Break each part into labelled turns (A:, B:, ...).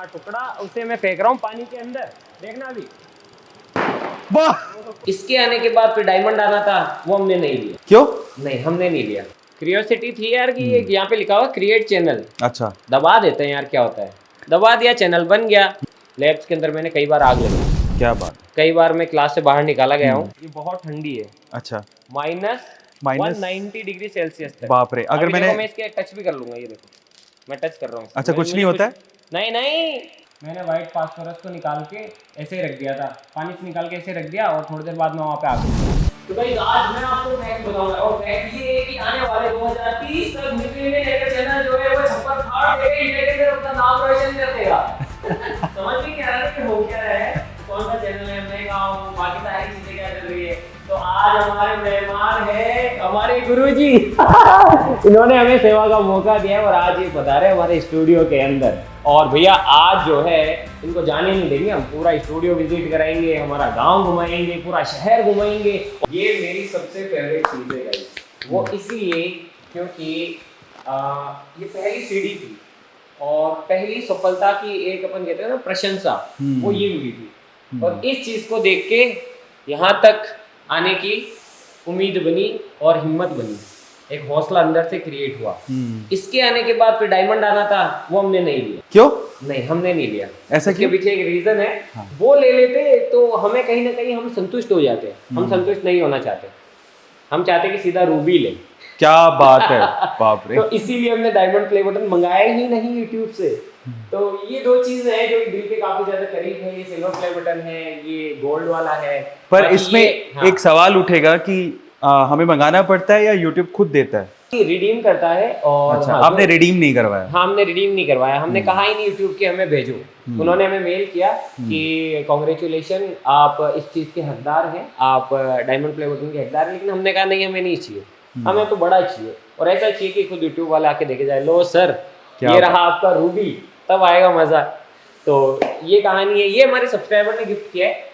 A: टुकड़ा उसे मैं फेंक रहा हूँ पानी के अंदर, देखना अभी।
B: वाह,
A: इसके आने के बाद फिर डायमंड आना था, वो हमने नहीं लिया।
B: क्यों?
A: नहीं, हमने नहीं लिया। क्यूरियोसिटी थी यार कि ये यहाँ पे लिखा हुआ क्रिएट चैनल,
B: अच्छा,
A: दबा देते हैं यार क्या होता है। दबा दिया, चैनल बन गया। लैब्स के अंदर मैंने कई बार आग लगाई,
B: क्या बात।
A: कई बार मैं क्लास से बाहर निकाला गया हूँ। ये बहुत ठंडी है,
B: अच्छा,
A: माइनस
B: माइनस
A: 190 डिग्री सेल्सियस तक।
B: बाप रे। अगर
A: अभी
B: मैंने
A: देखो, मैं इसके टच भी कर लूंगा, ये देखो मैं टच कर रहा हूँ।
B: अच्छा, कुछ नहीं होता है?
A: नहीं नहीं, मैंने व्हाइट फास्फोरस को निकाल के ऐसे ही रख दिया था, पानी से निकाल के ऐसे रख दिया और थोड़ी देर बाद मैं वहाँ पे आ गया। तो भाई आज मैं आपको फैक्ट बताऊंगा, और फैक्ट ये है कि आने वाले 2030 तक मिशन इंडिया चैनल जो है वो छप्पर फाड़ देगा, इंडिया के अंदर अपना नाम रोशन कर देगा। समझ में क्या आ रहा है कि हो क्या रहा है, कौन सा चैनल है, मैं कहाँ हूँ, बाकी सारी चीजें क्या चल रही है। तो आज हमारे मेहमान है हमारे गुरुजी। इन्होंने हमें सेवा का मौका दिया और आज ये बता रहे हैं हमारे स्टूडियो के अंदर। और भैया आज जो है इनको जाने नहीं देंगे, हम पूरा स्टूडियो विजिट कराएंगे, हमारा गांव घुमाएंगे, पूरा शहर घुमाएंगे। ये मेरी सबसे फेवरेट चीज है गाइस, वो इसलिए क्योंकि ये पहली सीढ़ी थी और पहली सफलता की एक अपन कहते हैं ना प्रशंसा, वो ये हुई थी। और इस चीज को देख के यहाँ तक आने की उम्मीद बनी और हिम्मत बनी, एक हौसला अंदर से क्रिएट हुआ। इसके आने के बाद फिर डायमंड आना था, वो हमने नहीं लिया।
B: क्यों?
A: नहीं, हमने नहीं लिया।
B: ऐसा
A: इसके पीछे एक रीजन है। हाँ। वो ले लेते तो हमें कहीं ना कहीं हम संतुष्ट हो जाते, हम संतुष्ट नहीं होना चाहते, हम चाहते कि सीधा रूबी ले।
B: क्या बात है, बाप रे।
A: तो इसीलिए हमने डायमंड प्ले बटन मंगाया ही नहीं यूट्यूब से। तो ये दो चीजें हैं जो दिल के काफी ज्यादा करीब है। ये सिल्वर प्ले बटन है, ये गोल्ड वाला है।
B: पर इसमें हाँ, एक सवाल उठेगा कि हमें मंगाना पड़ता है या यूट्यूब खुद देता है?
A: रिडीम करता है। और
B: अच्छा,
A: हाँ,
B: आपने रिडीम नहीं करवाया?
A: हाँ, हमने रिडीम नहीं करवाया। हमने कहा ही नहीं यूट्यूब के हमें भेजो। उन्होंने हमें मेल किया कि कॉन्ग्रेचुलेशन, आप इस चीज के हकदार हैं, आप डायमंड प्ले बटन के हकदार हैं। लेकिन हमने कहा नहीं, हमें नहीं चाहिए, हमें तो बड़ा चाहिए और ऐसा चाहिए कि खुद यूट्यूब वाले आके देखे जाए, लो सर ये रहा आपका रूबी, तब आएगा मजा। तो ये कहानी है, ये हमारे सब्सक्राइबर ने गिफ्ट किया है।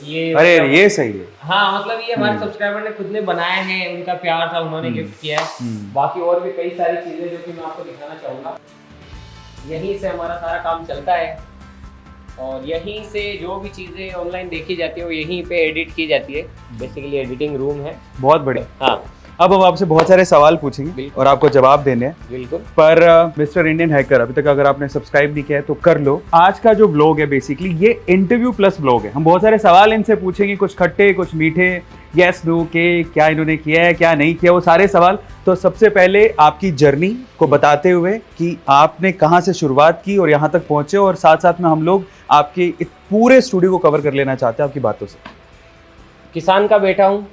A: ये
B: अरे ये सही है।
A: हाँ, मतलब ये हमारे सब्सक्राइबर ने खुद ने बनाया है, उनका प्यार था, उन्होंने गिफ्ट किया है। बाकी और भी कई सारी चीजें जो कि मैं आपको दिखाना चाहूँगा। यहीं से हमारा सारा काम चलता है और यहीं से जो भी चीजें ऑनलाइन देखी जाती है वो यहीं पे एडिट की जाती है। बेसिकली एडिटिंग रूम है।
B: बहुत बढ़िया।
A: हाँ,
B: अब हम आपसे बहुत सारे सवाल पूछेंगे और आपको जवाब देने हैं।
A: बिल्कुल।
B: पर मिस्टर इंडियन हैकर, अभी तक अगर आपने सब्सक्राइब नहीं किया है तो कर लो। आज का जो ब्लॉग है बेसिकली ये इंटरव्यू प्लस ब्लॉग है। हम बहुत सारे सवाल इनसे पूछेंगे, कुछ खट्टे कुछ मीठे, यस नो के क्या इन्होंने किया है क्या नहीं किया, वो सारे सवाल। तो सबसे पहले आपकी जर्नी को बताते हुए कि आपने कहाँ से शुरुआत की और यहाँ तक पहुंचे, और साथ साथ में हम लोग आपके पूरे स्टूडियो को कवर कर लेना चाहते हैं आपकी बातों से।
A: किसान का बेटा हूँ,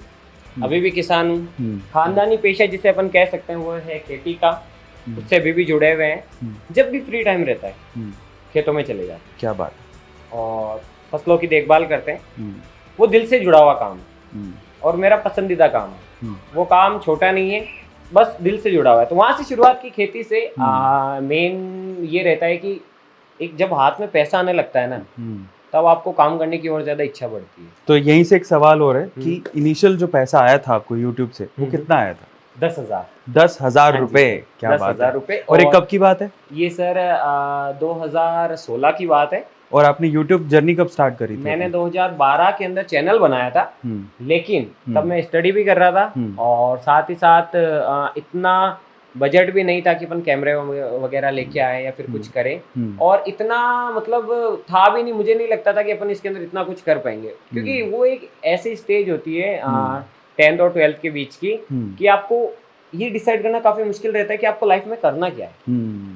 A: अभी भी किसान हूँ। खानदानी पेशा जिसे अपन कह सकते हैं वो है खेती का, उससे अभी भी जुड़े हुए हैं। जब भी फ्री टाइम रहता है खेतों में चले जाते हैं।
B: क्या बात
A: है। और फसलों की देखभाल करते हैं। वो दिल से जुड़ा हुआ काम है और मेरा पसंदीदा काम है। वो काम छोटा नहीं है, बस दिल से जुड़ा हुआ है। तो वहाँ से शुरुआत की खेती से। मेन ये रहता है कि एक जब हाथ में पैसा आने लगता है ना, तब आपको काम करने की और ज्यादा इच्छा बढ़ती है।
B: तो यहीं से एक सवाल हो रहा है कि इनिशियल जो पैसा आया था आपको यूट्यूब से, वो कितना आया था?
A: 10,000।
B: 10,000 रुपए? क्या बात है।
A: 10,000 रुपए।
B: और ये कब की बात है?
A: ये सर 2016 की बात है।
B: और आपने यूट्यूब जर्नी कब स्टार्ट करी थी?
A: मैंने 2012 के अंदर चैनल बनाया था, लेकिन तब मैं स्टडी भी कर रहा था और साथ ही साथ इतना बजट भी नहीं था कि अपन कैमरे वगैरह लेके आए या फिर कुछ करें। और इतना मतलब था भी नहीं, मुझे नहीं लगता था कि अपन इसके अंदर इतना कुछ कर पाएंगे, क्योंकि वो एक ऐसी स्टेज होती है 10th और 12th के बीच की कि आपको ये डिसाइड करना काफी मुश्किल रहता है कि आपको लाइफ में करना क्या है।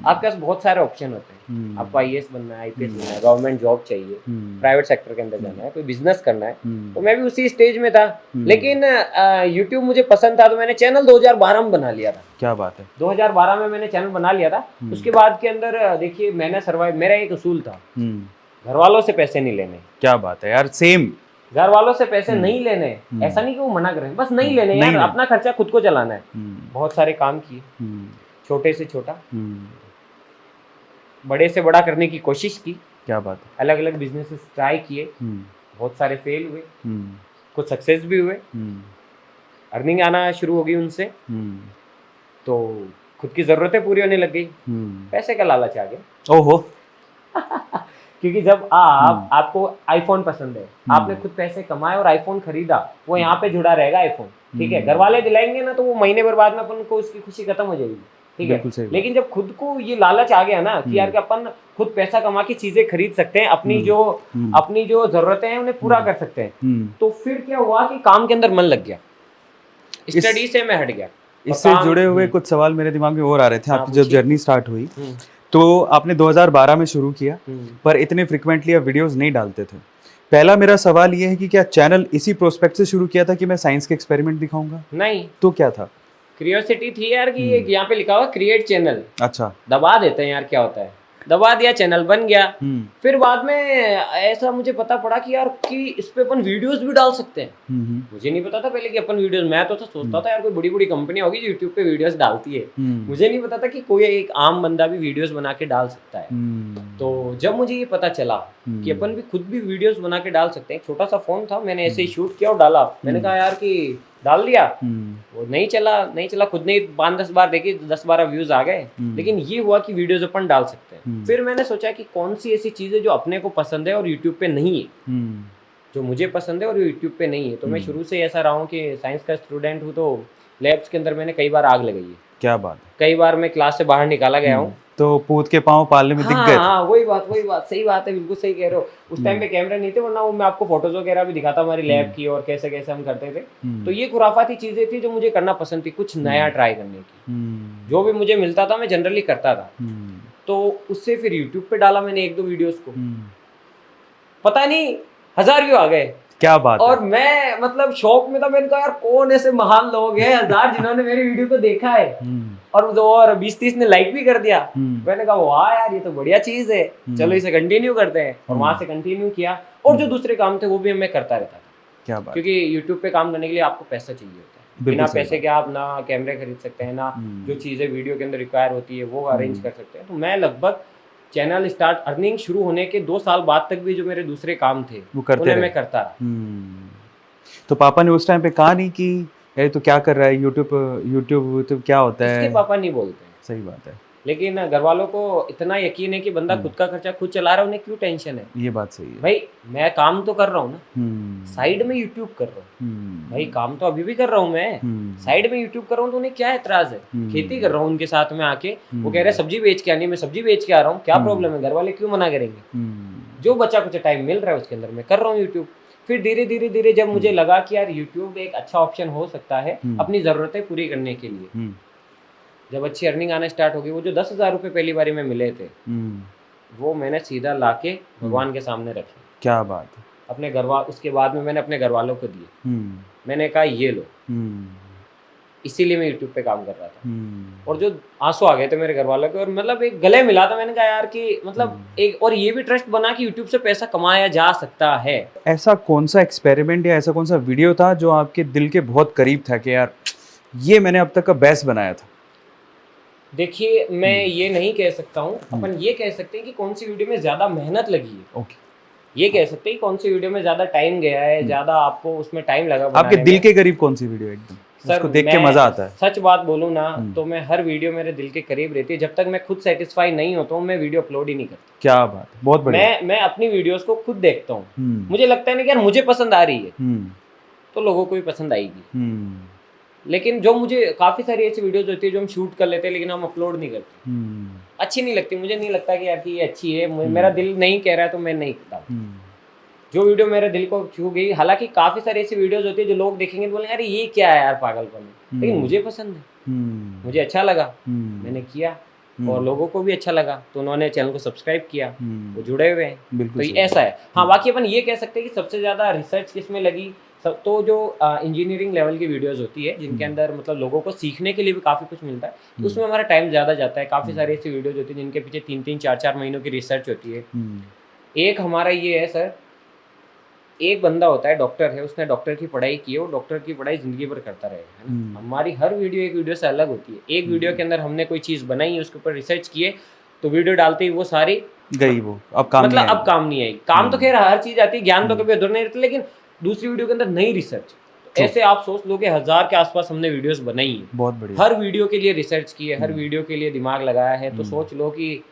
A: आपके पास बहुत सारे ऑप्शन होते हैं। आपको IAS बनना है, IPS बनना है, गवर्नमेंट जॉब चाहिए, प्राइवेट सेक्टर के अंदर जाना है, कोई बिजनेस करना है। तो मैं भी उसी स्टेज में था, लेकिन यूट्यूब मुझे पसंद था तो मैंने चैनल 2012 में बना लिया था।
B: क्या बात है।
A: 2012 में मैंने चैनल बना लिया था। उसके बाद के अंदर देखिए मैंने सर्वाइव, मेरा एक उसूल था, घर वालों से पैसे नहीं लेने।
B: क्या बात है यार, सेम।
A: घर वालों से पैसे नहीं लेने, ऐसा नहीं कि वो मना करें, बस नहीं लेने यार, अपना खर्चा खुद को चलाना है। बहुत सारे काम किए, छोटे से छोटा, बड़े से बड़ा करने की कोशिश की।
B: क्या बात है।
A: अलग अलग बिजनेसेस ट्राई किए, बहुत सारे फेल हुए, कुछ सक्सेस भी हुए, अर्निंग आना शुरू हो गई उनसे। तो खुद की जरूरतें पूरी होने लग गई, पैसे का लालच आ गया।
B: ओहो।
A: क्योंकि जब आपको आईफोन पसंद है, आपने खुद पैसे कमाए और आईफोन खरीदा, वो यहाँ पे जुड़ा रहेगा आईफोन, ठीक है। घर वाले दिलाएंगे ना तो वो महीने भर बाद में अपन को उसकी खुशी खत्म हो जाएगी, ठीक है। लेकिन जब खुद को ये लालच आ गया ना कि यार कि अपन खुद पैसा कमा के चीजें खरीद सकते हैं, अपनी जो जरूरतें हैं उन्हें पूरा कर सकते हैं, तो फिर क्या हुआ कि काम के अंदर मन लग गया, स्टडी से मैं हट गया।
B: इससे जुड़े हुए कुछ सवाल मेरे दिमाग में और आ रहे थे। आपकी जब जर्नी स्टार्ट हुई तो आपने 2012 में शुरू किया, पर इतने फ्रिक्वेंटली आप वीडियोस नहीं डालते थे। पहला मेरा सवाल ये है कि क्या चैनल इसी प्रोस्पेक्ट से शुरू किया था कि मैं साइंस के एक्सपेरिमेंट दिखाऊंगा?
A: नहीं।
B: तो क्या था?
A: क्यूरियोसिटी थी यार कि यहाँ पे लिखा हुआ क्रिएट चैनल,
B: अच्छा,
A: दबा देते हैं यार क्या होता है, दबा दिया, चैनल बन गया। फिर बाद में ऐसा मुझे पता पड़ा कि यार कि इस पे अपन वीडियोस भी डाल सकते हैं। मुझे नहीं पता था पहले कि अपन वीडियोस, मैं तो सोचता था यार कोई बड़ी बड़ी कंपनी होगी जो यूट्यूब पे वीडियोस डालती है, मुझे नहीं पता था कि कोई एक आम बंदा भी वीडियोस बना के डाल सकता है। तो जब मुझे ये पता चला कि अपन भी खुद भी वीडियोस बना के डाल सकते हैं, छोटा सा फोन था, मैंने ऐसे ही शूट किया और डाला। मैंने कहा यार कि डाल दिया, वो नहीं चला, खुद ने 5-10 बार देखी, 10-12 व्यूज आ गए, लेकिन ये हुआ कि वीडियोस अपन डाल सकते हैं। फिर मैंने सोचा कि कौन सी ऐसी चीज है जो अपने को पसंद है और यूट्यूब पे नहीं है, जो मुझे पसंद है और यूट्यूब पे नहीं है। तो मैं शुरू से ऐसा रहा हूँ कि साइंस का स्टूडेंट हूँ, तो लैब्स के अंदर मैंने कई बार आग लगाई है।
B: क्या बात है।
A: कई बार मैं क्लास से बाहर निकाला गया हूँ,
B: तो पूत के पाँव पालने में दिख गए।
A: हाँ, वही बात, सही बात है, बिल्कुल सही कह रहे हो। उस टाइम पे कैमरे नहीं थे, वरना वो मैं आपको फोटोज वगैरह भी दिखाता हमारी लैब की और कैसे कैसे हम करते थे। तो ये खुराफाती चीजें थी जो मुझे करना पसंद थी, कुछ नया ट्राई करने की। जो भी मुझे मिलता था मैं जनरली करता था। तो उससे फिर यूट्यूब पे डाला मैंने 1-2 वीडियोस को, पता नहीं 1000 व्यू आ गए।
B: क्या बात
A: और
B: है।
A: मैं मतलब शौक में था, मैंने कहा यार कौन ऐसे महान लोग हैं 1000 जिन्होंने मेरी वीडियो को देखा है और 20-30 ने लाइक भी कर दिया। मैंने कहा वाह यार ये तो बढ़िया चीज है, चलो इसे कंटिन्यू करते हैं। और वहां से कंटिन्यू किया, और जो दूसरे काम थे वो भी मैं करता रहता था।
B: क्या बात।
A: क्योंकि यूट्यूब पे काम करने के लिए आपको पैसा चाहिए होता है, बिना पैसे के आप ना कैमरे खरीद सकते हैं, ना जो चीजें वीडियो के अंदर रिक्वायर होती है वो अरेंज कर सकते हैं। तो मैं लगभग चैनल स्टार्ट अर्निंग शुरू होने के 2 साल बाद तक भी जो मेरे दूसरे काम थे उन्हें मैं करता रहा।
B: तो पापा ने उस टाइम पे कहा नहीं कि अरे तो क्या कर रहा है, यूट्यूब क्या होता है?
A: इसके पापा नहीं बोलते।
B: सही बात है।
A: लेकिन घर वालों को इतना यकीन है कि बंदा खुद का खर्चा खुद चला रहा है, उन्हें क्यों टेंशन है।
B: ये बात सही है
A: भाई, मैं काम तो कर रहा हूँ ना, साइड में यूट्यूब कर रहा हूँ। भाई काम तो अभी भी कर रहा हूँ मैं, साइड में यूट्यूब कर रहा हूँ, तो उन्हें क्या एतराज है। खेती कर रहा हूँ उनके साथ में आके, वो कह रहे हैं सब्जी बेच के आनी, मैं सब्जी बेच के आ रहा हूँ, क्या प्रॉब्लम है, घर वाले क्यों मना करेंगे। जो बच्चा कुछ टाइम मिल रहा है उसके अंदर मैं कर रहा हूँ यूट्यूब। फिर धीरे धीरे जब मुझे लगा कि यार यूट्यूब एक अच्छा ऑप्शन हो सकता है अपनी जरूरतें पूरी करने के लिए, जब अच्छी अर्निंग आना स्टार्ट होगी, वो जो 10,000 रुपये पहली बारी में मिले थे वो मैंने सीधा लाके भगवान के सामने रखे।
B: क्या बात है।
A: अपने उसके बाद में मैंने अपने घर वालों को दिए। मैंने कहा ये लो, इसीलिए मैं यूट्यूब पे काम कर रहा था। और जो आंसू आ गए थे मेरे घर वालों के, और मतलब एक गले मिला था। मैंने कहा यार कि मतलब एक, और ये भी ट्रस्ट बना कि यूट्यूब से पैसा कमाया जा सकता है।
B: ऐसा कौन सा एक्सपेरिमेंट या ऐसा कौन सा वीडियो था जो आपके दिल के बहुत करीब था कि यार ये मैंने अब तक का बेस्ट बनाया था?
A: देखिए, मैं ये नहीं कह सकता हूँ, अपन ये कह सकते हैं कि कौन सी वीडियो में ज्यादा मेहनत लगी है।
B: ओके।
A: ये कह सकते हैं कौन सी वीडियो में ज्यादा टाइम गया है, ज्यादा आपको उसमें टाइम लगा।
B: आपके दिल के करीब कौन सी वीडियो एकदम उसको देख के मजा आता है?
A: सच बात बोलूं ना तो मैं हर वीडियो मेरे दिल के करीब रहती है। जब तक मैं खुद सेटिस्फाई नहीं होता हूँ मैं वीडियो अपलोड ही नहीं करता।
B: क्या बात है, बहुत बढ़िया।
A: मैं अपनी वीडियोस को खुद देखता हूँ, मुझे लगता है ना कि यार मुझे पसंद आ रही है तो लोगों को भी पसंद आएगी। लेकिन जो मुझे काफी सारी ऐसी वीडियोस होती है जो हम शूट कर लेते हैं लेकिन हम अपलोड नहीं करते, अच्छी नहीं लगती। मुझे नहीं लगता कि यार कि ये अच्छी है, मेरा दिल नहीं कह रहा है तो मैं नहीं करता। जो वीडियो मेरे दिल को छू गई, हालांकि काफी सारी ऐसी वीडियोस होती है जो लोग देखेंगे बोलेंगे यार ये क्या है यार पागलपन है, लेकिन मुझे पसंद है, मुझे अच्छा लगा, मैंने किया और लोगों को भी अच्छा लगा तो उन्होंने चैनल को सब्सक्राइब किया, वो जुड़े हुए हैं। तो ऐसा है। हाँ, बाकी अपन ये कह सकते हैं कि सबसे ज्यादा रिसर्च किसमें लगी, तो जो इंजीनियरिंग लेवल की वीडियोस होती है जिनके अंदर मतलब लोगों को सीखने के लिए भी काफ़ी कुछ मिलता है, उसमें हमारा टाइम ज़्यादा जाता है। काफ़ी सारी ऐसी वीडियोस होती है जिनके पीछे 3-3, 4-4 महीनों की रिसर्च होती है। एक हमारा ये है सर, एक बंदा होता है डॉक्टर है, उसने डॉक्टर की पढ़ाई की है, वो डॉक्टर की पढ़ाई जिंदगी भर करता रहेगा, है ना। हमारी हर वीडियो एक वीडियो से अलग होती है। एक वीडियो के अंदर हमने कोई चीज़ बनाई है, उसके ऊपर रिसर्च किए, तो वीडियो डालते ही वो सारी
B: गई, वो अब काम
A: मतलब अब काम नहीं आएगी। काम तो खैर हर चीज़ आती है, ज्ञान तो कभी अधूरा नहीं रहता, लेकिन दूसरी वीडियो के अंदर नई रिसर्च, ऐसे आप सोच लो कि 1000 के आसपास हमने वीडियोस बनाई है।
B: बहुत बढ़िया।
A: हर वीडियो के लिए रिसर्च की है, हर वीडियो के लिए दिमाग लगाया है। तो सोच लो कि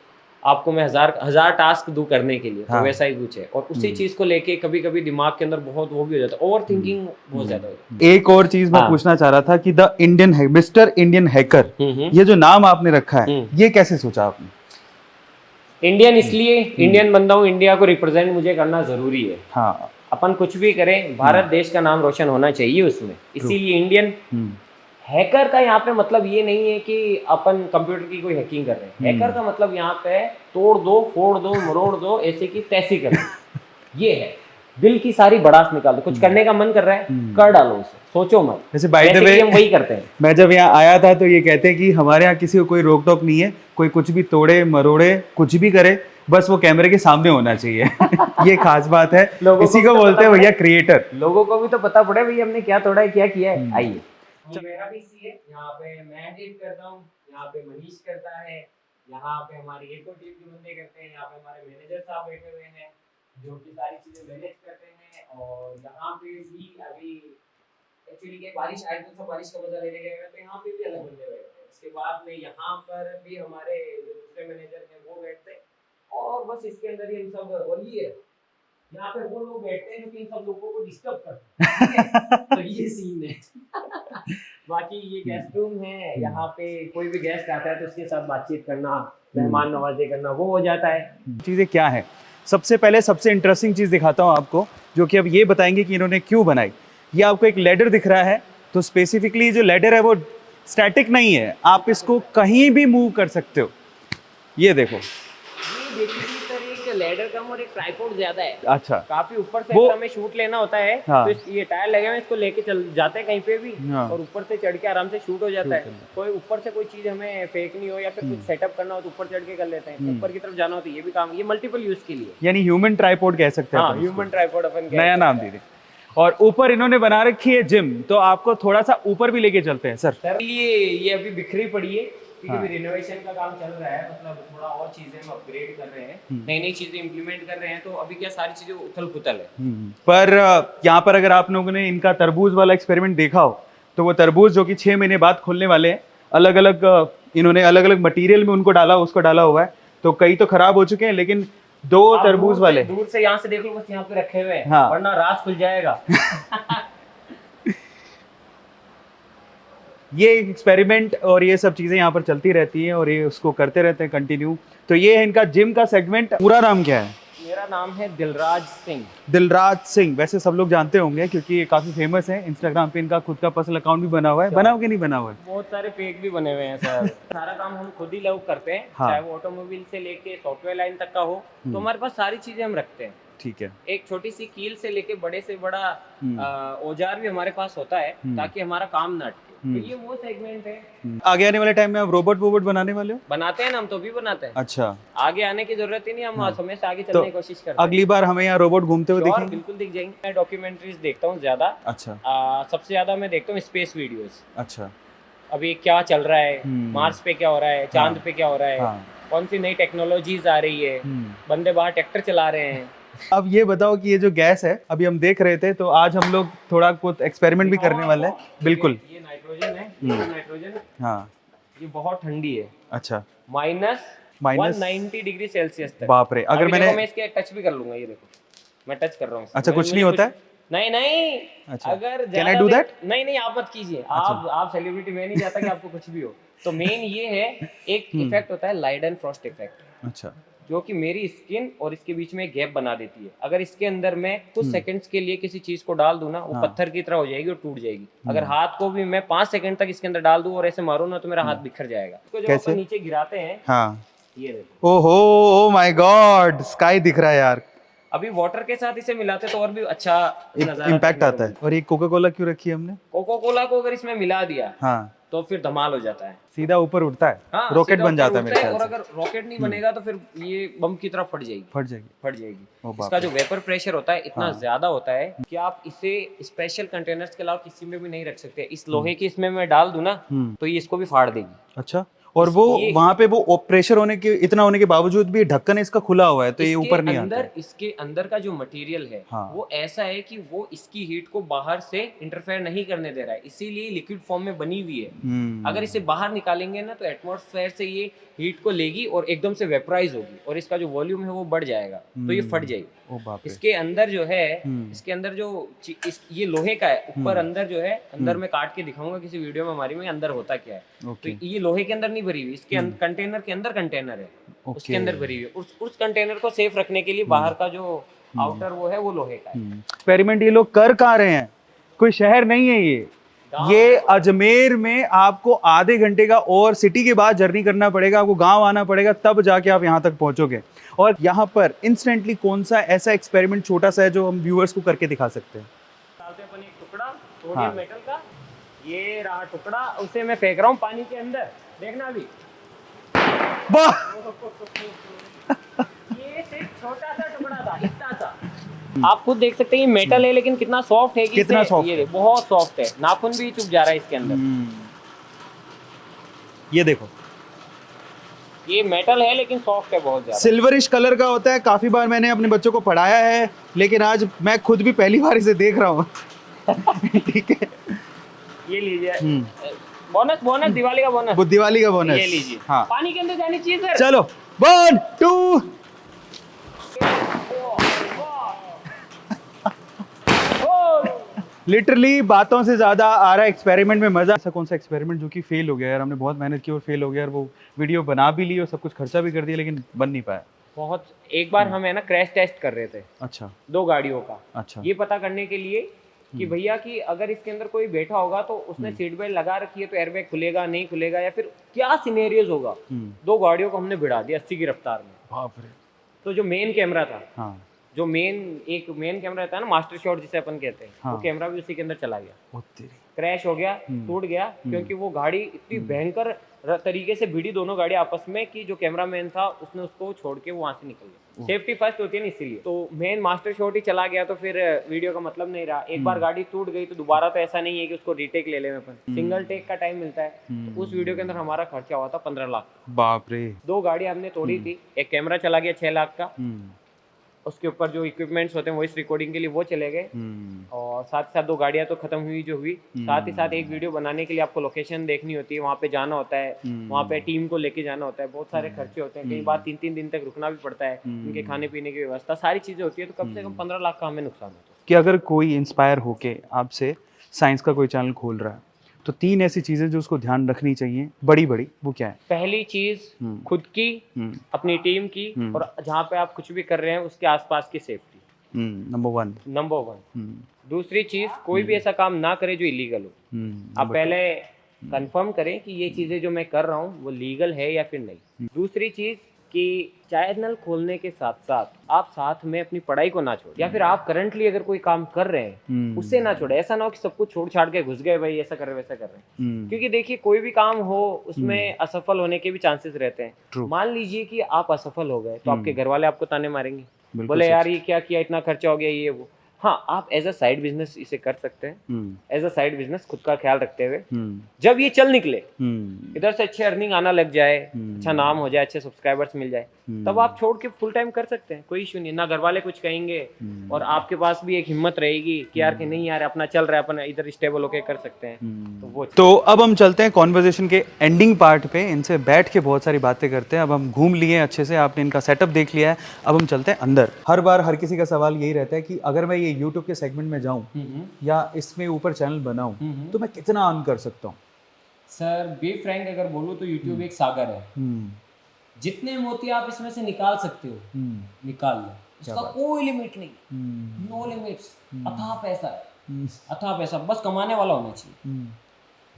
A: आपको मैं हजार टास्क दूं करने के लिए, तो वैसा ही कुछ है। और उसी चीज को लेके कभी कभी दिमाग के अंदर बहुत वो भी हो जाता है, ओवर थिंकिंग बहुत ज्यादा हो जाती
B: एक और चीज मैं पूछना चाह रहा था कि the Indian mister Indian hacker,
A: है।
B: ये जो नाम आपने रखा है, ये कैसे सोचा आपने?
A: इंडियन इसलिए, इंडियन बंदा हूँ, इंडिया को रिप्रेजेंट मुझे करना जरूरी है।
B: हाँ,
A: अपन कुछ भी करें, भारत देश का नाम रोशन होना चाहिए उसमें, इसीलिए इंडियन। हैकर का यहाँ पे मतलब ये नहीं है कि अपन कंप्यूटर की कोई हैकिंग कर रहे हैं। हैकर का मतलब यहाँ पे तोड़ दो, फोड़ दो, मरोड़ दो, ऐसे की तैसी कर दो। ये है, दिल की सारी भड़ास निकाल दो। कुछ करने का मन कर रहा है, कर डालो उसे, सोचो मत।
B: वैसे बाय द वे
A: हम वही करते हैं।
B: मैं जब यहाँ आया था तो ये कहते हैं कि हमारे यहाँ किसी को कोई रोक टोक नहीं है, कोई कुछ भी तोड़े मरोड़े कुछ भी करे, बस वो कैमरे के सामने होना चाहिए। ये खास बात है, इसी को बोलते हैं भैया क्रिएटर।
A: लोगों को भी तो पता पड़े भाई हमने क्या तोड़ा है, क्या किया है। आइए, मेरा भी सी है, यहाँ पे मैं एडिट करता हूँ, यहाँ पे मनीष करता है, यहाँ पे हमारी एको टीम के बंदे करते हैं, यहाँ पे हमारे मैनेजर साहब बैठे हुए हैं जो कि सारी चीजें मैनेज करते हैं। और यहाँ पे भी अभी एक्चुअली क्या बारिश आई तो सब बारिश का मजा लेने गए हैं, तो यहाँ पे भी अलग बंदे बैठते हैं। उसके बाद में यहाँ पर भी हमारे जो दूसरे मैनेजर हैं वो बैठते हैं, और बस इसके अंदर ही हम सब। और ये यहाँ पे वो लोग बैठते हैं जो कि इन सब लोगों को डिस्टर्ब करते हैं। तो ये सीन है। बाकी ये गेस्ट रूम है, यहाँ पे कोई भी गेस्ट आता है तो उसके साथ बातचीत करना, मेहमान नवाजी करना, वो हो जाता है।
B: चीज़ें क्या है, सबसे पहले सबसे इंटरेस्टिंग चीज़ दिखाता हूँ आपको, जो कि अब ये बताएंगे कि इन्होंने क्यों बनाई। ये आपको एक लैडर दिख रहा है, तो स्पेसिफिकली जो लैडर है वो स्टैटिक नहीं है, आप इसको कहीं भी मूव कर सकते हो। ये देखो,
A: ये बेसिकली सर एक लैडर कम और एक ट्राइपॉड ज्यादा है।
B: अच्छा,
A: काफी ऊपर से
B: वो
A: हमें शूट लेना होता है।
B: हाँ।
A: तो ये टायर लगे हुए हैं, इसको लेके चल जाते हैं कहीं पे भी,
B: हाँ।
A: और ऊपर से चढ़ के आराम से शूट हो जाता है। कोई ऊपर से कोई चीज हमें फेंकनी हो या फिर कुछ सेटअप करना हो तो ऊपर चढ़ के कर लेते हैं। ऊपर की तरफ जाना हो तो ये भी काम, ये मल्टीपल यूज के लिए,
B: यानी ह्यूमन ट्राइपॉड कह सकते हैं।
A: हाँ, ह्यूमन ट्राइपॉड अपन
B: नया नाम दे दे। और ऊपर इन्होंने बना रखी है जिम, तो आपको थोड़ा सा ऊपर भी लेके चलते हैं सर।
A: सर ये अभी बिखरी पड़ी है क्योंकि हाँ। रिनोवेशन का काम चल रहा है, मतलब थोड़ा और चीजें हम अपग्रेड कर रहे हैं, नई नई चीजें इंप्लीमेंट कर रहे हैं, तो अभी क्या सारी चीजें उथल पुथल है।
B: पर यहाँ पर अगर आप लोगों ने इनका तरबूज वाला एक्सपेरिमेंट देखा हो, तो वो तरबूज जो कि 6 महीने बाद खुलने वाले हैं, अलग अलग इन्होंने अलग अलग मटेरियल में उनको डाला, उसको डाला हुआ है, तो कई तो खराब हो चुके हैं, लेकिन 2 तरबूज वाले
A: दूर से यहाँ से देख लो, बस यहाँ पे रखे हुए हैं,
B: हाँ।
A: वरना रात खुल जाएगा।
B: ये एक्सपेरिमेंट और ये सब चीजें यहाँ पर चलती रहती हैं और ये उसको करते रहते हैं कंटिन्यू। तो ये है इनका जिम का सेगमेंट। पूरा नाम क्या है?
A: मेरा नाम है दिलराज सिंह।
B: दिलराज सिंह, वैसे सब लोग जानते होंगे क्योंकि ये काफी फेमस है। इंस्टाग्राम पे इनका खुद का पर्सनल अकाउंट भी बना हुआ है। बना हुआ कि नहीं बना हुआ है?
A: बहुत सारे पेज भी बने हुए हैं सर। सारा काम हम खुद ही लोग करते हैं,
B: हाँ।
A: चाहे वो ऑटोमोबाइल से लेके सॉफ्टवेयर लाइन तक का हो, तो हमारे पास सारी चीजें हम रखते हैं।
B: ठीक है।
A: एक छोटी सी कील से लेके बड़े से बड़ा औजार भी हमारे पास होता है ताकि हमारा काम न अटके। तो ये वो सेगमेंट है।
B: आगे आने वाले टाइम में आप रोबोट बनाने वाले हो?
A: बनाते हैं ना, हम तो भी बनाते हैं।
B: अच्छा,
A: आगे आने की जरूरत ही नहीं, हम समय से आगे चलने की कोशिश करते हैं।
B: अगली बार हमें यहाँ रोबोट घूमते हुए दिखेंगे?
A: बिल्कुल दिख जाएंगे। मैं डॉक्यूमेंट्रीज देखता हूँ ज्यादा।
B: अच्छा।
A: सबसे ज्यादा मैं देखता हूँ स्पेस वीडियोस।
B: अच्छा,
A: अभी क्या चल रहा है, मार्स पे क्या हो रहा है, चांद पे क्या हो रहा है,
B: हाँ।
A: कौन सी नई टेक्नोलॉजीज आ रही है, बंदे बाहर ट्रैक्टर चला रहे हैं।
B: अब ये बताओ कि ये जो गैस है, अभी हम देख रहे थे, तो आज हम लोग थोड़ा कुछ एक्सपेरिमेंट भी करने वाले हैं। बिल्कुल।
A: ये नाइट्रोजन है, ये नाइट्रोजन,
B: हाँ,
A: ये बहुत ठंडी है।
B: अच्छा,
A: माइनस 190 डिग्री सेल्सियस तक।
B: बाप रे। अगर मैं
A: इसके टच भी कर लूंगा, ये देखो मैं टच कर रहा हूँ।
B: अच्छा, कुछ नहीं होता है?
A: नहीं।
B: अच्छा,
A: अगर
B: कैन आई डू दैट?
A: नहीं, आप मत कीजिए। आप सेलिब्रिटी, मैं नहीं चाहता कि आपको कुछ भी हो। तो मेन ये है, एक इफेक्ट होता है लाइड एंड फ्रॉस्ट इफेक्ट।
B: अच्छा,
A: जो कि मेरी स्किन और इसके बीच में गैप बना देती है। अगर इसके अंदर मैं कुछ सेकंड्स के लिए किसी चीज को डाल दूं ना, वो पत्थर की तरह हो जाएगी और टूट जाएगी। अगर हाथ को भी मैं 5 सेकंड तक इसके अंदर डाल दूं और ऐसे मारूं ना, तो मेरा हाथ बिखर जाएगा। इसको जब अपन नीचे गिराते हैं,
B: हाँ,
A: ये देखो,
B: ओहो, ओ माय गॉड, स्काई दिख रहा है यार।
A: अभी वाटर के साथ इसे मिलाते तो और भी अच्छा नजारा
B: इम्पैक्ट आता है। और ये कोका कोला क्यों रखी है हमने?
A: कोका कोला को अगर इसमें मिला दिया,
B: हाँ, तो
A: फिर धमाल हो जाता है,
B: सीधा ऊपर उठता है।
A: हाँ,
B: रॉकेट बन जाता है मेरे ख्याल
A: और
B: से।
A: अगर रॉकेट नहीं बनेगा तो फिर ये बम की तरफ फट जाएगी। इसका जो वेपर प्रेशर होता है इतना ज्यादा होता है कि आप इसे स्पेशल कंटेनर्स के अलावा किसी में भी नहीं रख सकते। इस लोहे की इसमें मैं डाल दूं ना, तो ये इसको भी फाड़ देगी।
B: अच्छा, और वो
A: ये-
B: वहां पे वो प्रेशर होने के इतना होने के बावजूद भी ढक्कन इसका खुला हुआ है, तो ये ऊपर नहीं आता।
A: इसके अंदर का जो मटेरियल है
B: हाँ।
A: वो ऐसा है कि वो इसकी हीट को बाहर से इंटरफेयर नहीं करने दे रहा है, इसीलिए लिक्विड फॉर्म में बनी हुई है। अगर इसे बाहर निकालेंगे ना तो एटमॉस्फेयर से ये हीट को लेगी और एकदम से वेपराइज होगी और इसका जो वॉल्यूम है वो बढ़ जाएगा, तो ये फट जाएगी।
B: ओ बाप रे।
A: इसके अंदर जो है, इसके अंदर जो ये लोहे का है ऊपर, अंदर जो है, अंदर मैं काट के दिखाऊंगा किसी वीडियो में हमारी में अंदर होता क्या है।
B: ओके।
A: तो ये लोहे के अंदर नहीं भरी हुई, इसके कंटेनर के अंदर कंटेनर है, उसके अंदर भरी हुई है। उस कंटेनर को सेफ रखने के लिए बाहर का जो आउटर वो है वो लोहे का है।
B: एक्सपेरिमेंट ये लोग कर कहाँ रहे हैं? कोई शहर नहीं है ये अजमेर में आपको आधे घंटे का और सिटी के बाद जर्नी करना पड़ेगा, आपको गांव आना पड़ेगा, तब जाके आप यहाँ तक पहुंचोगे। और यहाँ पर इंस्टेंटली कौन सा ऐसा एक्सपेरिमेंट छोटा सा है जो हम व्यूअर्स को करके दिखा सकते हैं?
A: डालते अपन एक टुकड़ा सोडियम मेटल का, ये रहा टुकड़ा, उसे मैं फेंक रहा हूँ पानी के अंदर, देखना अभी।
B: वाह!
A: ये सिर्फ छोटा सा टुकड़ा था, इतना सा। आप खुद देख सकते हैं ये मेटल है लेकिन कितना सॉफ्ट है कि
B: कितना सॉफ्ट
A: ये बहुत सॉफ्ट है, नाखून भी चुभ जा रहा है इसके अंदर।
B: ये देखो,
A: ये मेटल है लेकिन सॉफ्ट है बहुत ज्यादा।
B: सिल्वरिश कलर का होता है। काफी बार मैंने अपने बच्चों को पढ़ाया है, लेकिन आज मैं खुद भी पहली बार इसे देख रहा हूँ। ठीक है,
A: ये लीजिए बोनस, बोनस दिवाली का बोनस,
B: वो दिवाली का बोनस।
A: ये लीजिए।
B: हाँ,
A: पानी के अंदर जानी चाहिए सर।
B: चलो 1 2 लिटरली बातों से ज्यादा आ रहा है एक्सपेरिमेंट में मजा। ऐसा कौन सा एक्सपेरिमेंट जो कि फेल हो गया यार? हमने बहुत मेहनत की और फेल हो गया, और वो वीडियो बना भी ली और सब कुछ खर्चा भी कर दिया, लेकिन बन नहीं पाया।
A: बहुत, एक बार हम है ना क्रैश टेस्ट कर रहे थे।
B: अच्छा।
A: 2 गाड़ियों का।
B: अच्छा।
A: ये पता करने के लिए कि भैया कि अगर इसके अंदर कोई बैठा होगा तो उसने सीट बेल्ट लगा रखी है तो एयरबैग खुलेगा नहीं खुलेगा, या फिर क्या सिनेरियोज होगा। 2 गाड़ियों को हमने भिड़ा दिया 80 की रफ्तार में।
B: बाप रे।
A: तो जो मेन कैमरा था,
B: हाँ,
A: जो एक मेन कैमरा रहता है ना, मास्टर शॉट जिसे अपन कहते हैं,
B: हाँ।
A: वो कैमरा भी उसी के अंदर चला गया।
B: ओ तेरी।
A: क्रैश हो गया, टूट गया, क्योंकि वो गाड़ी इतनी भयंकर तरीके से भिड़ी दोनों गाड़ी आपस में कि जो कैमरामैन था उसने उसको छोड़ के वो वहां से निकल गया। सेफ्टी फर्स्ट होती है ना, इसीलिए। तो मेन मास्टर शॉट ही चला गया तो फिर वीडियो का मतलब नहीं रहा। एक बार गाड़ी टूट गई तो दोबारा तो ऐसा नहीं है कि उसको रीटेक ले ले अपन, सिंगल टेक का टाइम मिलता है। तो उस वीडियो के अंदर हमारा खर्चा हुआ था 15 लाख।
B: बाप रे।
A: 2 गाड़ी हमने तोड़ी थी, एक कैमरा चला गया 6 लाख का, उसके ऊपर जो इक्विपमेंट्स होते हैं वॉइस रिकॉर्डिंग के लिए वो चले गए, और साथ ही साथ 2 गाड़ियां तो खत्म हुई जो हुई। साथ ही साथ एक वीडियो बनाने के लिए आपको लोकेशन देखनी होती है, वहाँ पे जाना होता है, वहाँ पे टीम को लेके जाना होता है, बहुत सारे खर्चे होते हैं, कई बार 3-3 दिन तक रुकना भी पड़ता है, उनके खाने पीने की व्यवस्था, सारी चीजें होती है। तो कम से कम 15 लाख का हमें नुकसान होता है।
B: कि अगर कोई इंस्पायर होके आपसे साइंस का कोई चैनल खोल रहा है तो 3 ऐसी चीजें जो उसको ध्यान रखनी चाहिए बड़ी बड़ी, वो क्या है?
A: पहली चीज खुद की, अपनी टीम की, और जहाँ पे आप कुछ भी कर रहे हैं उसके आसपास की सेफ्टी। नंबर 1। दूसरी चीज, कोई भी ऐसा काम ना करे जो इलीगल हो। आप पहले कंफर्म करें कि ये चीजें जो मैं कर रहा हूँ वो लीगल है या फिर नहीं। दूसरी चीज कि चैनल खोलने के साथ साथ आप साथ में अपनी पढ़ाई को ना छोड़ें, या फिर आप करंटली अगर कोई काम कर रहे हैं उससे ना छोड़े। ऐसा ना हो कि सब कुछ छोड़ छाड़ के घुस गए भाई ऐसा कर रहे वैसा कर रहे हैं, क्योंकि देखिए कोई भी काम हो उसमें असफल होने के भी चांसेस रहते हैं। मान लीजिए कि आप असफल हो गए तो आपके घर वाले आपको ताने मारेंगे, बोले यार ये क्या किया, इतना खर्चा हो गया, ये वो। हाँ, आप एज अ साइड बिजनेस इसे कर सकते हैं, एज अ साइड बिजनेस खुद का ख्याल रखते हुए। जब ये चल निकले, इधर से अच्छे अर्निंग आना लग जाए, अच्छा नाम हो जाए, अच्छे सब्सक्राइबर्स मिल जाए, तब आप छोड़ के फुल टाइम कर सकते हैं, कोई इशू नहीं। ना घर वाले कुछ कहेंगे और आपके पास भी एक हिम्मत रहेगी कि यार कि नहीं यार अपना चल रहा है, अपन इधर स्टेबल होके कर सकते हैं।
B: तो अब हम चलते हैं कॉन्वर्जेशन के एंडिंग पार्ट पे। इनसे बैठ के बहुत सारी बातें करते हैं। अब हम घूम लिए अच्छे से, आपने इनका सेटअप देख लिया है, अब हम चलते हैं अंदर। हर बार हर किसी का सवाल यही रहता है कि अगर मैं ये YouTube के सेगमेंट में जाऊं या इसमें ऊपर चैनल बनाऊं तो मैं कितना अर्न कर सकता हूं?
A: सर बी फ्रैंक अगर बोलूं तो YouTube एक सागर है। जितने मोती आप इसमें से निकाल सकते हो निकाल लो, इसका कोई लिमिट नहीं, नो लिमिट्स। अथाह पैसा है, अथाह पैसा, बस कमाने वाला होना चाहिए,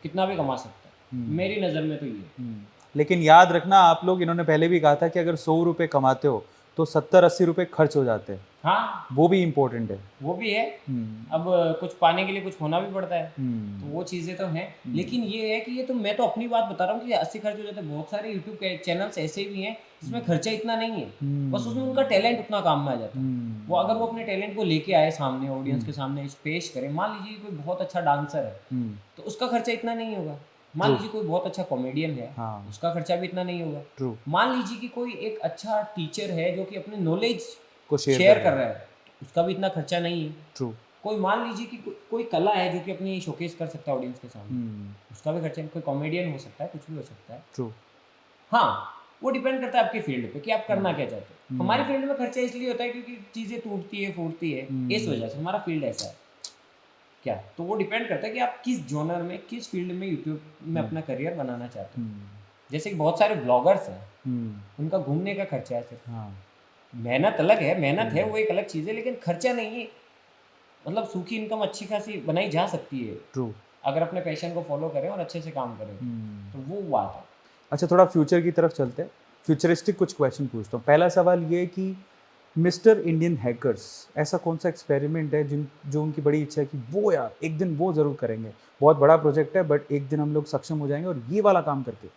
A: कितना भी कमा सकता है मेरी नज़र में तो ये।
B: लेकिन याद रखना, आप लोग, इन्होंने पहले भी कहा था कि अगर 100 रुपये कमाते हो तो 70-80 रुपये खर्च हो जाते हैं।
A: हाँ,
B: वो भी इम्पोर्टेंट है,
A: वो भी है। अब कुछ पाने के लिए कुछ होना भी पड़ता है, तो वो चीज़ें तो हैं। लेकिन ये है कि ये तो मैं तो अपनी बात बता रहा हूँ कि 80 खर्च हो जाते हैं। बहुत सारे यूट्यूब के चैनल्स ऐसे भी हैं जिसमें खर्चा इतना नहीं है, बस उसमें उनका टैलेंट उतना काम में आ जाता है। वो अगर वो अपने टैलेंट को लेके आए सामने, ऑडियंस के सामने पेश करें, मान लीजिए कोई बहुत अच्छा डांसर है तो उसका खर्चा इतना नहीं होगा, मान
B: True.
A: लीजिए कोई बहुत अच्छा कॉमेडियन है,
B: हाँ।
A: उसका खर्चा भी इतना नहीं होगा।
B: ट्रू
A: मान लीजिए कि कोई एक अच्छा टीचर है जो कि अपनी नॉलेज
B: को
A: शेयर कर रहा है, उसका भी इतना खर्चा नहीं है।
B: ट्रू
A: कोई मान लीजिए कि कोई कला है जो कि अपनी शोकेस कर सकता है ऑडियंस के सामने, उसका भी खर्चा नहीं। कोई कॉमेडियन हो सकता है, कुछ भी हो सकता है।
B: ट्रू
A: हाँ, वो डिपेंड करता है आपकी फील्ड पे कि आप करना क्या चाहते हो।
B: हम्म।
A: हमारी फील्ड में खर्चा इसलिए होता है क्योंकि चीज़ें टूटती है, फूटती है, इस वजह से हमारा फील्ड ऐसा है। क्या तो वो डिपेंड करता है कि आप किस जॉनर में, किस फील्ड में यूट्यूब में अपना करियर बनाना चाहते हो। जैसे कि बहुत सारे ब्लॉगर्स हैं, उनका घूमने का खर्चा है सिर्फ।
B: हाँ
A: मेहनत अलग है, मेहनत है वो एक अलग चीज़ है, लेकिन खर्चा नहीं है। मतलब सूखी इनकम अच्छी खासी बनाई जा सकती है
B: ट्रू
A: अगर अपने पैशन को फॉलो करें और अच्छे से काम करें, तो वो बात है।
B: अच्छा थोड़ा फ्यूचर की तरफ चलते हैं। फ्यूचरिस्टिक कुछ क्वेश्चन पूछता हूँ। पहला सवाल ये कि मिस्टर इंडियन हैकर्स ऐसा कौन सा एक्सपेरिमेंट है जो उनकी बड़ी इच्छा है कि वो यार एक दिन वो ज़रूर करेंगे, बहुत बड़ा प्रोजेक्ट है बट एक दिन हम लोग सक्षम हो जाएंगे और ये वाला काम करके।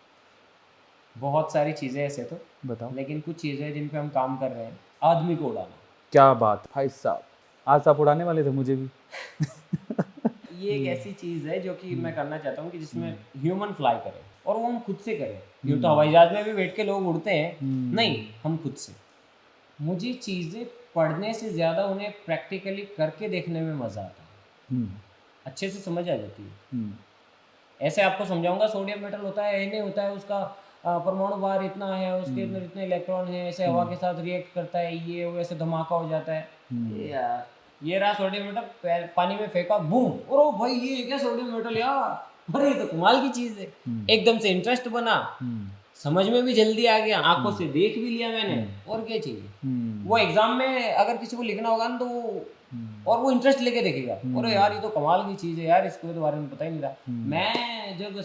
A: बहुत सारी चीज़ें ऐसे तो,
B: बताओ।
A: लेकिन कुछ चीज़ें जिन पे हम काम कर रहे हैं, आदमी को उड़ाना।
B: क्या बात भाई साहब, आज आप उड़ाने वाले थे मुझे भी।
A: ये एक ऐसी चीज़ है जो कि मैं करना चाहता हूँ कि जिसमें ह्यूमन फ्लाई करे और वो हम खुद से करें। यूँ तो हवाई जहाज़ में भी बैठ के लोग उड़ते हैं, नहीं, हम खुद से। मुझे चीज़ें पढ़ने से ज़्यादा उन्हें प्रैक्टिकली करके देखने में मज़ा आता है, अच्छे से समझ आ जाती है। ऐसे आपको समझाऊंगा सोडियम मेटल होता है, Na होता है, उसका परमाणु भार इतना है, उसके अंदर इतने इलेक्ट्रॉन हैं, ऐसे हवा के साथ रिएक्ट करता है, ये वो ऐसे धमाका हो जाता है। ये यार, ये रहा सोडियम मेटल, पानी में फेंका, बूम, अरे भाई ये क्या सोडियम मेटल यार, अरे ये तो कमाल की चीज़ है। एकदम से इंटरेस्ट बना, समझ में भी जल्दी आ गया, आंखों से देख भी लिया मैंने, और क्या चाहिए। वो एग्जाम में अगर किसी को लिखना होगा ना तो और वो इंटरेस्ट लेके देखेगा, अरे यार ये तो कमाल की चीज़ है यार, इसके तो बारे में पता ही नहीं था। मैं जब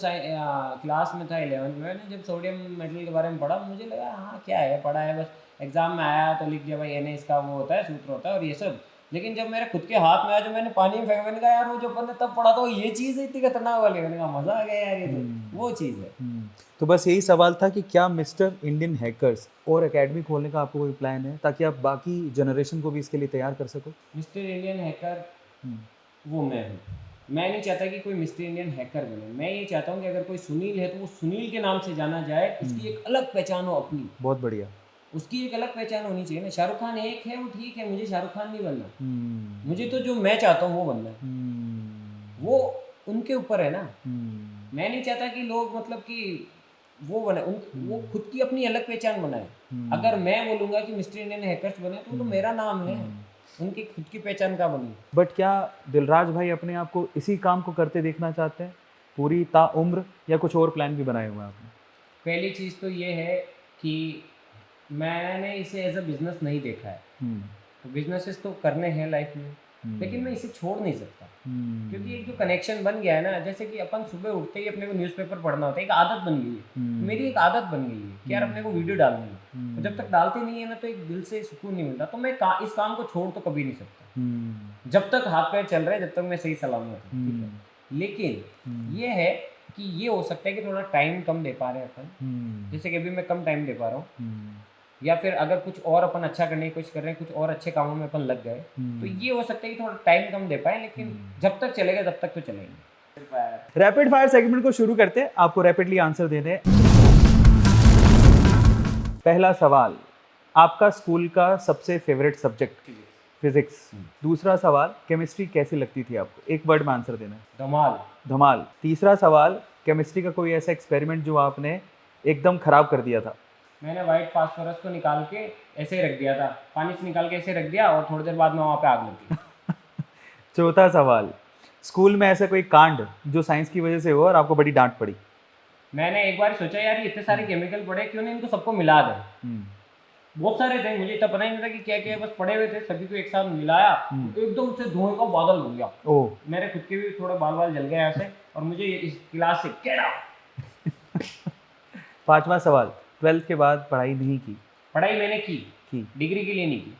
A: क्लास में था 11th में, मैंने जब सोडियम मेटल के बारे में पढ़ा, मुझे लगा हाँ क्या है, पढ़ा है बस, एग्जाम में आया तो लिख दिया भाई Na इसका वो होता है, सूत्र होता है और ये सब। लेकिन जब मेरे खुद के हाथ में आया, जो मैंने पानी में फेंका, मैंने कहा यार वो जो अपन ने तब पढ़ा था वो ये चीज़ है इतनी खतरनाक वाली, मैंने कहा मज़ा आ गया यार, ये तो वो चीज़ है।
B: तो बस यही सवाल था कि क्या मिस्टर इंडियन हैकर्स और एकेडमी खोलने का आपको कोई प्लान है ताकि आप बाकी जनरेशन को भी इसके लिए तैयार कर सको?
A: मिस्टर इंडियन हैकर वो मैं हूँ। मैं नहीं चाहता कि कोई मिस्टर इंडियन हैकर बने, मैं ये चाहता हूँ कि अगर कोई सुनील है तो वो सुनील के नाम से जाना जाए, उसकी एक अलग पहचान हो अपनी।
B: बहुत बढ़िया।
A: उसकी एक अलग पहचान होनी चाहिए ना। शाहरुख खान एक है, वो ठीक है, मुझे शाहरुख खान नहीं बनना। मुझे तो जो मैं चाहता हूँ वो बनना है। वो उनके ऊपर है ना। मैं नहीं चाहता कि लोग मतलब कि वो बने, वो खुद की अपनी अलग पहचान बनाए। अगर मैं बोलूँगा कि मिस्टर इंडियन हैकर्स बने तो मेरा नाम है, उनकी खुद की पहचान का बनी।
B: बट क्या दिलराज भाई अपने आप को इसी काम को करते देखना चाहते हैं पूरी ताउम्र, या कुछ और प्लान भी बनाए हुए हैं आपने?
A: पहली चीज़ तो ये है कि मैंने इसे एज अ बिजनेस नहीं देखा है। तो बिजनेसेस तो करने हैं लाइफ में, लेकिन मैं इसे छोड़ नहीं सकता, क्योंकि एक जो कनेक्शन बन गया है ना, जैसे कि अपन सुबह उठते ही अपने को न्यूज़पेपर पढ़ना होता है, एक आदत बन गई है। मेरी एक आदत बन गई है कि यार अपने को वीडियो डालनी है, तो जब तक डालते नहीं है ना तो एक दिल से सुकून नहीं मिलता। तो मैं इस काम को छोड़ तो कभी नहीं सकता, जब तक हाथ पैर चल रहे हैं, जब तक मैं सही सलामत हूँ, ठीक है। लेकिन ये है कि ये हो सकता है कि थोड़ा टाइम कम दे पा रहे हैं अपन, जैसे कि अभी मैं कम टाइम दे पा रहा हूँ, या फिर अगर कुछ और अपन अच्छा करने की कोशिश कर रहे हैं, कुछ और अच्छे कामों में अपन लग गए, तो ये हो सकता है कि थोड़ा टाइम कम दे पाए, लेकिन जब तक चलेगा तब तक तो चलेंगे।
B: रैपिड फायर सेगमेंट को शुरू करते हैं, आपको रैपिडली आंसर देने हैं। पहला सवाल, आपका स्कूल का सबसे फेवरेट सब्जेक्ट? फिजिक्स। दूसरा सवाल, केमिस्ट्री कैसी लगती थी आपको? एक वर्ड में आंसर देना है।
A: धमाल।
B: धमाल। तीसरा सवाल, केमिस्ट्री का कोई ऐसा एक्सपेरिमेंट जो आपने एकदम खराब कर दिया था?
A: मैंने वाइट फास्फोरस को निकाल के ऐसे ही रख दिया था, पानी से निकाल के ऐसे रख दिया और थोड़ी देर बाद में वहाँ पे आग लग गई।
B: चौथा सवाल, स्कूल में ऐसा कोई कांड जो साइंस की वजह से हुआ और आपको बड़ी डांट पड़ी?
A: मैंने एक बार सोचा यार ये इतने सारे केमिकल पड़े, क्यों नहीं इनको सबको मिला दें। बहुत सारे थे, मुझे इतना पता ही नहीं था कि क्या क्या, बस पड़े हुए थे, सभी को एक साथ मिलाया, एकदम से धुएं का बादल हो गया। मेरे खुद के भी थोड़े बाल बाल जल गए ऐसे, और मुझे इस क्लास से केड़ा।
B: पांचवा सवाल, 12th के बाद पढ़ाई नहीं की?
A: पढ़ाई मैंने की, डिग्री के लिए नहीं की।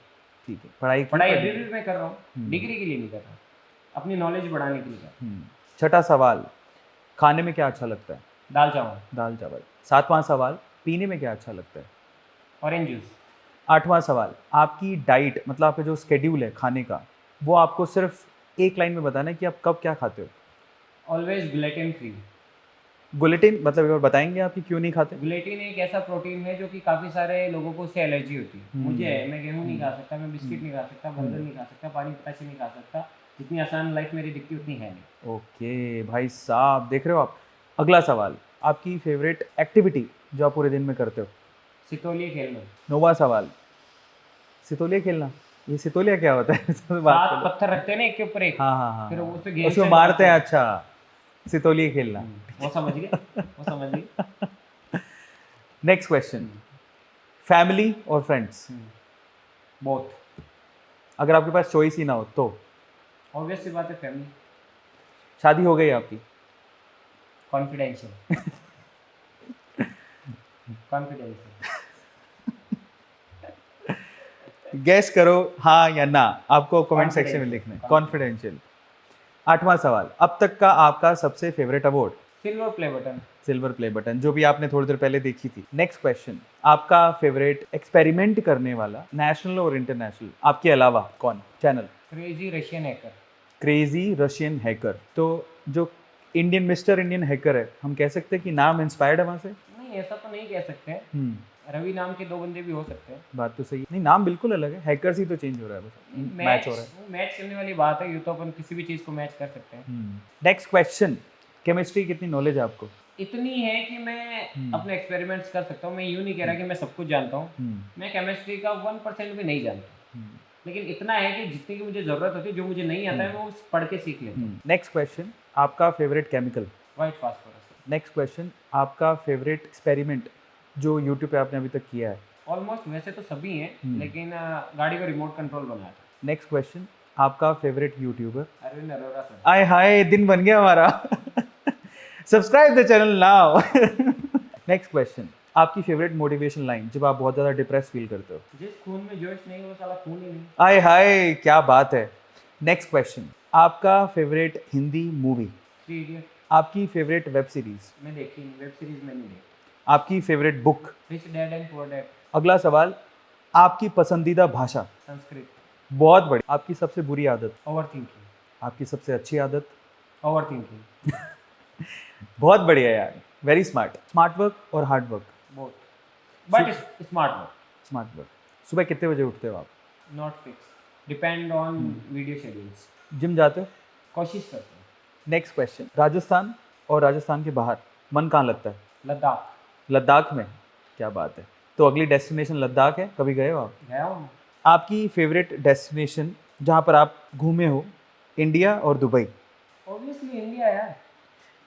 B: ठीक है, पढ़ाई
A: अभी भी मैं कर रहा हूँ, डिग्री के लिए नहीं कर रहा, अपनी नॉलेज बढ़ाने के लिए।
B: छठा सवाल, खाने में क्या अच्छा लगता है?
A: दाल चावल।
B: दाल चावल। सातवां सवाल, पीने में क्या अच्छा लगता है?
A: Orange juice.
B: आठवां सवाल, आपकी डाइट मतलब आपका जो स्केड्यूल है खाने का, वो आपको सिर्फ एक लाइन में बताना है कि आप कब क्या खाते हो?
A: Always gluten free.
B: बुलेटिन मतलब एक बार बताएंगे आप कि क्यों नहीं खाते?
A: ग्लूटेन एक ऐसा प्रोटीन है जो कि काफ़ी सारे लोगों को उससे एलर्जी होती है। मुझे है, मैं गेहूँ नहीं खा सकता, मैं बिस्किट नहीं खा सकता, बर्गर नहीं खा सकता, पानी पताशे नहीं खा सकता। जितनी आसान लाइफ मेरी दिखती उतनी है नहीं।
B: ओके भाई साहब, देख रहे हो आप। अगला सवाल, आपकी फेवरेट एक्टिविटी जो आप पूरे दिन में करते हो?
A: सितोलिए खेलना।
B: नौवां सवाल, सितोलिया खेलना। ये सितोलिया क्या होता है? इसमें बात
A: 7
B: कर लो।
A: पत्थर रखते हैं ना एक के ऊपर एक,
B: हाँ हाँ हाँ
A: फिर
B: हाँ।
A: वो उसपे गेंद
B: उसको
A: से
B: मारते हैं, अच्छा, सितोलिया खेलना।
A: वो समझ गए, वो समझ गए।
B: नेक्स्ट क्वेश्चन, फैमिली और फ्रेंड्स,
A: बहुत
B: अगर आपके पास चॉइस ही ना हो तो?
A: ऑब्वियस सी बात है, फैमिली।
B: शादी हो गई आपकी?
A: Confidential, confidential.
B: गैस करो हाँ या ना, आपको कमेंट सेक्शन में
A: Confidential,
B: लिखना है। कॉन्फिडेंशियल। आठवां सवाल, अब तक का आपका सबसे favourite award?
A: Silver play button.
B: Silver play button, जो भी आपने थोड़ी देर पहले देखी थी। नेक्स्ट क्वेश्चन, आपका फेवरेट एक्सपेरिमेंट करने वाला नेशनल और इंटरनेशनल आपके अलावा कौन channel?
A: Crazy Russian hacker.
B: Crazy Russian hacker, तो जो इंडियन मिस्टर इंडियन हैकर है, हम कह सकते हैं कि नाम इंस्पायर्ड है वहाँ से?
A: नहीं, ऐसा तो नहीं कह सकते।
B: हम्म,
A: रवि नाम के 2 बंदे भी हो सकते हैं।
B: बात तो सही है। नहीं, नाम बिल्कुल अलग है, हैकर्स ही तो चेंज हो रहा है, बस मैच हो रहा है।
A: मैच करने वाली बात है, यूँ तो अपन किसी भी चीज़ को मैच कर सकते हैं।
B: नेक्स्ट क्वेश्चन, केमिस्ट्री कितनी नॉलेज है आपको?
A: इतनी है कि मैं अपने एक्सपेरिमेंट्स कर सकता हूँ। मैं यूँ नहीं कह रहा कि मैं सब कुछ जानता हूँ। मैं केमिस्ट्री का 1% भी नहीं जानता, लेकिन इतना है कि जितनी की मुझे ज़रूरत होती है, जो मुझे नहीं आता है मैं उस पढ़ के सीख लेता हूँ।
B: नेक्स्ट क्वेश्चन, आपका favourite chemical?
A: White phosphorus.
B: Next question, आपका फेवरेट एक्सपेरिमेंट जो यूट्यूब पे आपने अभी तक किया है?
A: ऑलमोस्ट वैसे तो सभी हैं, लेकिन गाड़ी को रिमोट कंट्रोल बनाया था।
B: नेक्स्ट क्वेश्चन, आपका favourite YouTuber?
A: Arvind Arora sir.
B: आय हाय, दिन बन गया हमारा। Subscribe the channel now. Next question, आपकी फेवरेट मोटिवेशन लाइन जब आप बहुत ज़्यादा डिप्रेस फील करते हो?
A: जिस खून में जोश नहीं वो साला खून ही नहीं।
B: आय हाय, क्या बात है। नेक्स्ट क्वेश्चन, आपका फेवरेट हिंदी मूवी?
A: 3 इडियट।
B: आपकी फेवरेट वेब सीरीज?
A: मैं देखी नहीं, वेब सीरीज में नहीं देखी।
B: आपकी favourite book?
A: Rich dad and poor dad.
B: अगला सवाल, आपकी पसंदीदा भाषा?
A: संस्कृत।
B: बहुत बड़ी। आपकी सबसे बुरी आदत?
A: Over thinking.
B: आपकी सबसे अच्छी आदत?
A: Over thinking.
B: बहुत बढ़िया यार, वेरी स्मार्ट। स्मार्ट वर्क और हार्ड वर्क?
A: बहुत, but smart work.
B: Smart work. सुबह कितने बजे उठते हो आप?
A: Not fix, depend on video schedules.
B: Gym जाते हो?
A: कोशिश करते हैं।
B: नेक्स्ट क्वेश्चन, राजस्थान और राजस्थान के बाहर मन कहाँ लगता है?
A: लद्दाख।
B: लद्दाख में, क्या बात है। तो अगली डेस्टिनेशन लद्दाख है, कभी गए हो आप?
A: गया हूँ।
B: आपकी फेवरेट डेस्टिनेशन जहाँ पर आप घूमे हो, इंडिया और दुबई?
A: ऑब्वियसली इंडिया यार।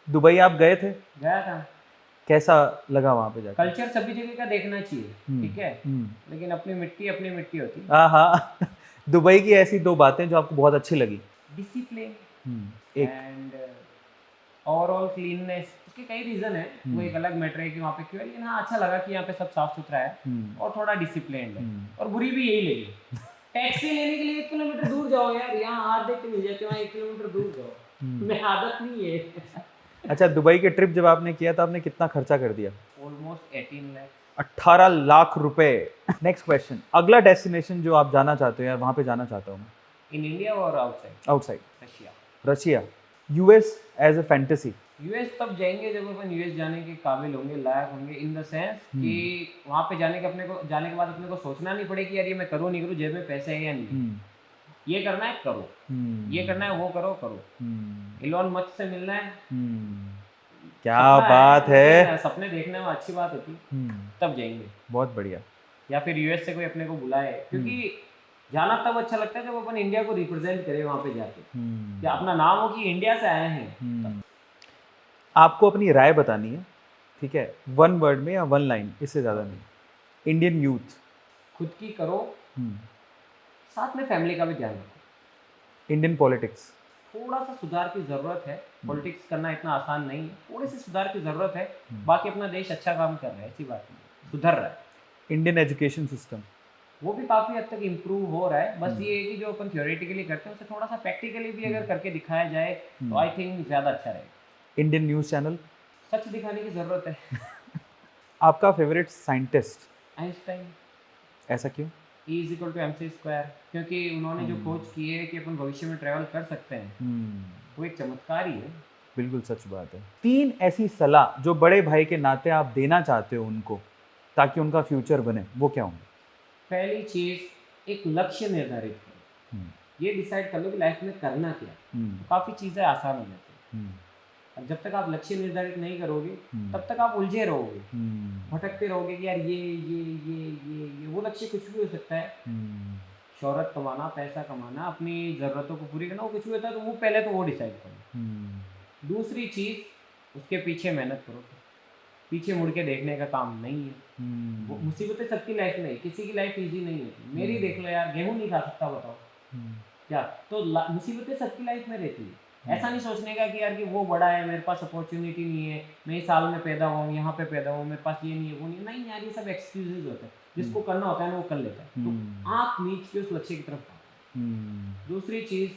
B: दुबई आप गए थे,
A: गया था।
B: कैसा लगा वहाँ पे जाकर?
A: कल्चर सभी जगह का देखना चाहिए, ठीक है, लेकिन अपनी मिट्टी होती है।
B: हाँ हाँ। दुबई की ऐसी 2 बातें जो आपको बहुत अच्छी लगी?
A: डिसिप्लिन
B: एक
A: एंड ओवरऑल क्लीननेस। इसके कई रीजन है, वो एक अलग मैटर है कि वहाँ पे क्यों है, लेकिन हाँ अच्छा लगा कि यहाँ पे सब साफ सुथरा है और थोड़ा डिसिप्लिन है। और बुरी भी यही लगी, टैक्सी लेने के लिए 1 किलोमीटर दूर जाओ यार, यहाँ हाथ देख के मिल जाते, वहाँ 1 किलोमीटर दूर जाओ। मैं आदत नहीं है।
B: अच्छा, दुबई के ट्रिप जब आपने किया था, आपने कितना खर्चा कर दिया?
A: ऑलमोस्ट 18 लाख।
B: 18 लाख रुपए। नेक्स्ट क्वेश्चन, अगला डेस्टिनेशन जो आप जाना चाहते हो या वहाँ पे जाना चाहता हूँ मैं?
A: इन इंडिया और outside?
B: Outside.
A: Russia.
B: Russia. US as a fantasy?
A: US तब जाएंगे जब अपन यूएस जाने के काबिल होंगे, लायक होंगे, इन द सेंस कि वहाँ पे जाने के बाद अपने को सोचना नहीं पड़े कि यार ये मैं करूँ नहीं करूँ, जेब में पैसे है या नहीं। ये करना है करो, ये करना है वो करो। इलॉन मस्क से मिलना है,
B: क्या
A: सपना
B: बात है।
A: सपने देखने में अच्छी बात होती, तब जाएंगे।
B: बहुत बढ़िया।
A: या फिर यूएस से कोई अपने को बुलाए, क्योंकि जाना तब अच्छा लगता है जब अपन इंडिया को रिप्रेजेंट करें वहाँ पे जाके, कि अपना नाम हो कि इंडिया से आए हैं।
B: आपको अपनी राय बतानी है, ठीक है, 1 वर्ड में या 1 लाइन, इससे ज़्यादा नहीं। Indian youth?
A: खुद की करो, साथ में फैमिली का भी ध्यान रखो।
B: Indian politics?
A: थोड़ा सा सुधार की ज़रूरत है, पॉलिटिक्स करना इतना आसान नहीं है, थोड़े से सुधार की ज़रूरत है। बाकी अपना देश अच्छा काम कर रहा है, ऐसी बात नहीं, सुधर रहा है।
B: Indian education system?
A: वो भी काफ़ी हद तक इम्प्रूव हो रहा है, बस ये है कि जो अपन थ्योरेटिकली करते हैं उसे थोड़ा सा प्रैक्टिकली भी अगर करके दिखाया जाए तो आई थिंक ज़्यादा अच्छा रहेगा।
B: Indian news channel?
A: सच दिखाने की ज़रूरत है।
B: आपका फेवरेट साइंटिस्ट?
A: आइंस्टाइन।
B: ऐसा क्यों?
A: E=mc², क्योंकि उन्होंने जो खोज की है कि अपन भविष्य में ट्रैवल कर सकते हैं, वो एक चमत्कार ही है।
B: बिल्कुल सच बात है। 3 ऐसी सलाह जो बड़े भाई के नाते आप देना चाहते हो उनको, ताकि उनका फ्यूचर बने, वो क्या होंगे?
A: पहली चीज़, एक लक्ष्य निर्धारित करो।
B: हुँ,
A: ये डिसाइड कर लो कि लाइफ में करना क्या है,
B: हुँ,
A: तो काफ़ी चीज़ें आसान हो जाती हैं।
B: हुँ,
A: और जब तक आप लक्ष्य निर्धारित नहीं करोगे,
B: हुँ,
A: तब तक आप उलझे रहोगे,
B: हुँ,
A: भटकते रहोगे कि यार ये वो लक्ष्य कुछ भी हो सकता है।
B: हुँ,
A: शोहरत कमाना, पैसा कमाना, अपनी ज़रूरतों को पूरी करना, वो कुछ भी होता है तो वो पहले तो वो डिसाइड करो।
B: हुँ,
A: दूसरी चीज़, उसके पीछे मेहनत करो। पीछे मुड़ के देखने का काम नहीं है। वो
B: हुँ,
A: मुसीबतें सबकी लाइफ में है, किसी की लाइफ ईज़ी नहीं होती। मेरी
B: हुँ,
A: देख लो यार, गेहूँ नहीं खा सकता बताओ,
B: हुँ,
A: क्या? तो मुसीबतें सबकी लाइफ में रहती है।
B: हुँ,
A: ऐसा नहीं सोचने का कि यार कि वो बड़ा है, मेरे पास अपॉर्च्युनिटी नहीं है, मैं इस साल में पैदा हुआ हूँ, यहाँ पे पैदा हुआ हूँ, मेरे पास ये नहीं है, वो नहीं है। नहीं यार, ये सब एक्सक्यूज़ेज़ होते हैं।
B: हुँ,
A: जिसको करना होता है ना, वो कर लेता है। तो
B: हुँ,
A: आँख मीच के उस लक्ष्य की तरफ भागो।
B: हुँ,
A: दूसरी चीज़,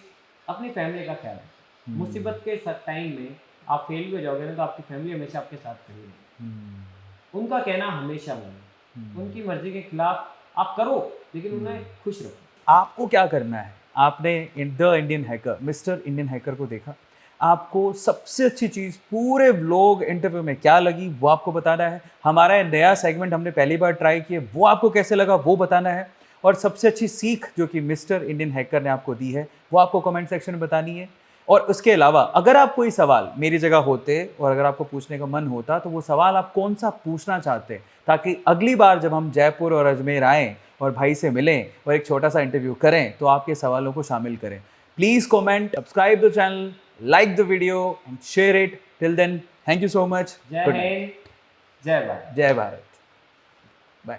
A: अपनी फैमिली का ख्याल रखो।
B: हुँ,
A: मुसीबत के टाइम में आप फेल भी हो जाओगे ना, तो आपकी फैमिली हमेशा आपके साथ खड़ी रहेगी।
B: हुँ,
A: उनका कहना हमेशा मानो। उनकी मर्ज़ी के खिलाफ आप करो, लेकिन उन्हें खुश रखो।
B: आपको क्या करना है? आपने the Indian hacker, mister Indian hacker को देखा। आपको सबसे अच्छी चीज़ पूरे व्लॉग इंटरव्यू में क्या लगी, वो आपको बताना है। हमारा ये नया सेगमेंट हमने पहली बार ट्राई किया, वो आपको कैसे लगा, वो बताना है। और सबसे अच्छी सीख जो कि मिस्टर इंडियन हैकर ने आपको दी है, वो आपको कमेंट सेक्शन में बतानी है। और उसके अलावा अगर आप कोई सवाल मेरी जगह होते और अगर आपको पूछने का मन होता, तो वो सवाल आप कौन-सा पूछना चाहते? ताकि अगली बार जब हम जयपुर और अजमेर आएँ और भाई से मिलें और एक छोटा-सा इंटरव्यू करें, तो आपके सवालों को शामिल करें। Please comment, subscribe the channel, like the video and share it. Till then, thank you so much.
A: जय
B: Good night.
A: हिंद, जय भारत।
B: जय भारत. Bye.